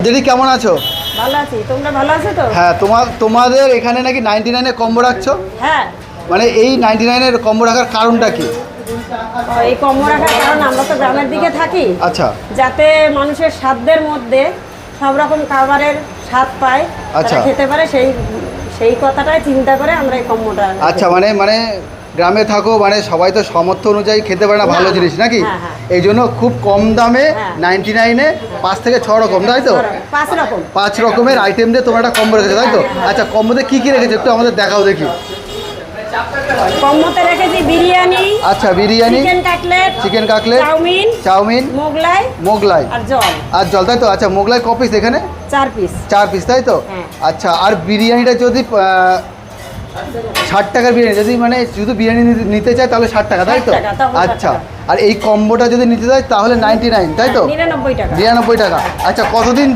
দিদি কেমন আছো? ভালো আছি, তোমরা ভালো আছো তো? হ্যাঁ, তোমাদের এখানে নাকি 99 এ কম্বো রাখছো? হ্যাঁ। মানে এই 99 এর কম্বো রাখার কারণটা কি? এই কম্বো রাখার কারণ আমরা তো গ্রামের দিকে থাকি। আচ্ছা। যাতে মানুষের সাধ্যের মধ্যে সব রকম খাবারের স্বাদ পায়, আচ্ছা। খেতে পারে, সেই কথাটাই চিন্তা করে আমরা এই কম্বোটা। আচ্ছা, মানে গ্রামে থাকো, মানে সবাই তো সামর্থ্য অনুযায়ী খেতে পারে না ভালো জিনিস নাকি? এই জন্য খুব কম দামে 99 এ 5 থেকে 6 রকম, তাই তো? 5 রকমের আইটেম দিয়ে তোমরা একটা কম্বো রেখেছো, তাই তো? আচ্ছা, কম্বোতে কি কি রেখেছো একটু আমাদের দেখাও দেখি। কম্বোতে রেখেছি বিরিয়ানি। আচ্ছা, biryani, chicken cutlet, chowmein, Mughlai আর জল, তাই তো? আচ্ছা, মোগলাই ক পিস এখানে? 4 পিস, তাই তো? আচ্ছা, আর বিরিয়ানিটা যদি 60 টাকার বিরিয়ানি, যদি মানে শুধু বিরিয়ানি নিতে চায় তাহলে 60 টাকা, তাই তো? আচ্ছা, আর এই কম্বোটা যদি নিতে চায় তাহলে 99, তাই তো? 99 টাকা। 99 টাকা। আচ্ছা, কতদিন